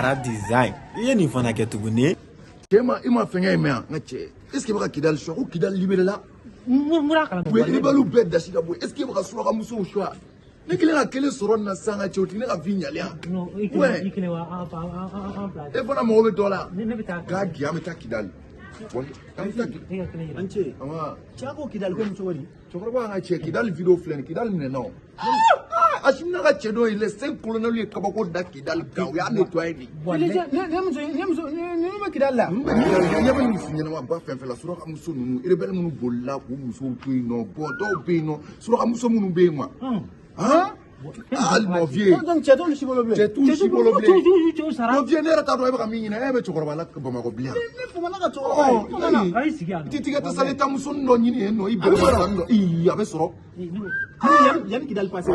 Kara design. Iye ni fana kɛ tuguni. Tema ima fɛngɛ in mɛn yan est-ce que baka Kidal choix ko Kidal libéré la Mura kala oui il balu bɛɛ dasi ka bɔ est-ce que baka suraka musow choix ne kelen ka kelen sɔrɔ na sanga cɛ o ti ne ka vie ɲalen yan non ikele wa en place e fana mago bɛ dɔ la ne bɛ taa k'a gɛn an bɛ taa Kidal an ce cɛ ko Kidal ko muso di cɛkɔrɔba ka cɛ Kidal video filɛ nin Kidal minɛ na o Asimina ka cɛ dɔ ye les 5 colonels ye kabako da Kidal kan o y'a nettoyer de ne bɛ Kidal la ɲɛ bɛ nin muso ɲɛnama ba fɛn fɛn la suraka muso ninnu rebelle minnu bolila k'u musow to yen nɔ bon dɔw bɛ yen nɔ suraka muso minnu bɛ yen mon vieux donc cɛ t'olu si bolo bilen cɛ t'u si bolo bilen sara mon vieux ne yɛrɛ t'a dɔn e bɛ ka min ɲini e bɛ cɛkɔrɔba la Bamakɔ bilen ne famana ka cɛkɔrɔba ayi sigi yan tɛ tɛ sali ta muso dɔ ɲini yen nɔ i bɛ sɔrɔ a bɛ sɔrɔ yanni Kidal passé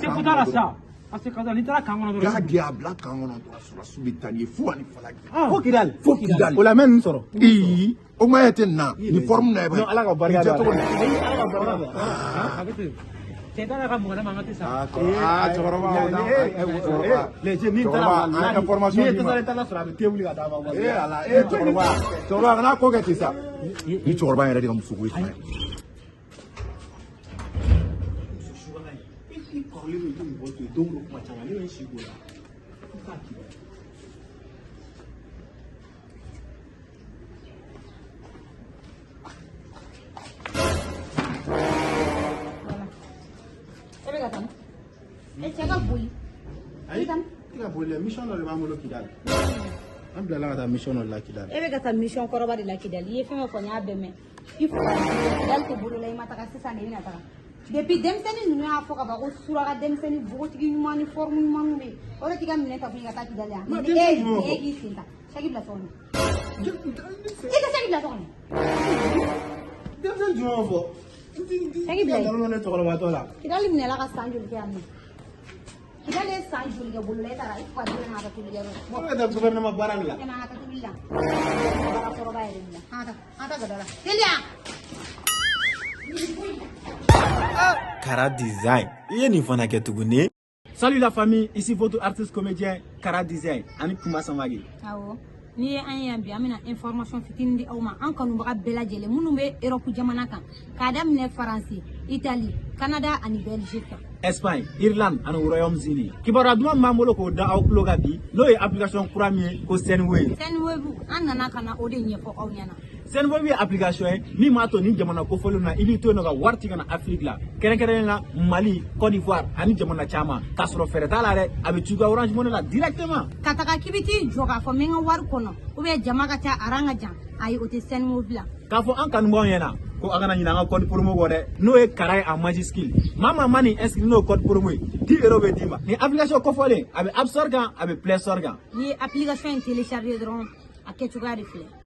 kuta la sa parce que quand n'i taara kan kɔnɔ dɔrɔn k'a gɛn a bila kan kɔnɔ dɔrɔn sɔrɔsiw bɛ taa ni ye fo ani falaki fo Kidal o la mɛ nin sɔrɔ o ma ye tɛ na ni forme na ye non ala ka barika da ala ka barika da cɛntara ka mɔgɔ man ka tɛ sa cɛkɔrɔba les jeunes ni taara la information ni taara sɔrɔ a bɛ te wuli ka d'a ma ala cɛkɔrɔba kana ko kɛ ten sa ni cɛkɔrɔba yɛrɛ de ka muso ko ye fana mission dɔ de b'an bolo Kidal an bilala ka taa mission dɔ la Kidal e bɛ ka taa mission kɔrɔba de la Kidal i ye fɛn o fɛn fɔ n y'a bɛɛ mɛn i fo Kidal tɛ bolo la i ma taga sisan de i bɛna taga depuis denmisɛnnin ninnu y'a fɔ ka ban ko suraka denmisɛnnin npogotigi ɲuman ni forme ɲumanw bɛ yen o de t'i ka minɛ ta fo i ka taa Kidal yan e k'i sen ta saki bila so kɔnɔ i ka saki bila so kɔnɔ denmisɛnnin jumɛn fɔ saki bila yen ne cɛkɔrɔbatɔ la Kidal minɛla ka san joli kɛ yan nɔ Kidal ye san joli kɛ bolo la e taara i fa den n'a ka tobili kɛ yɔrɔ ne ka taa gouvernement baara de la e ma ka taa tobili la barakɔrɔba yɛrɛ de la an ta gada la teliya Kara design. Iye ni fana kɛ tuguni. Salut la famille, ici votre artiste comédien Kara Design ani Kuma Samake. Awɔ ni ye an ye yan bi an bɛna information fitinin di aw ma an kanubaga bɛɛ lajɛlen minnu bɛ Europe jamana kan k'a daminɛ Faransi, Italie, Canada ani Belgique. Espagne, Irlande ani Royaume-Uni. Kibaruya duman b'an bolo k'o da aw tulo kan bi n'o ye application kura min ye ko Sendwave. Sendwave an nana ka na o de ɲɛfɔ aw ɲɛna. Sendwave ye application ye min b'a to ni jamana kofɔlenw na i b'i to yen nɔ ka wari ci ka na Afrique la kɛrɛnkɛrɛnnen la Mali, Côte d'Ivoire ani jamana caman k'a sɔrɔ fɛɛrɛ t'a la dɛ a bɛ ci i ka Orange Money la directement. Ka taga k'i bɛ t'i jɔ k'a fɔ n bɛ n ka wari kɔnɔ ou jama ka ca aran ka jan ayi o tɛ Sendwave la. K'a fɔ an kanubaw ɲɛna ko a kana ɲinɛ an ka code promo kɔ dɛ n'o ye Kara ye en majuscule maa ma nin inscrit n'o code promo ye 10 € bɛ d'i ma ni application kofɔlen a bɛ App Store kan a bɛ Play Store kan. Ni ye application in télécharger dɔrɔn a kɛcogoya de filɛ.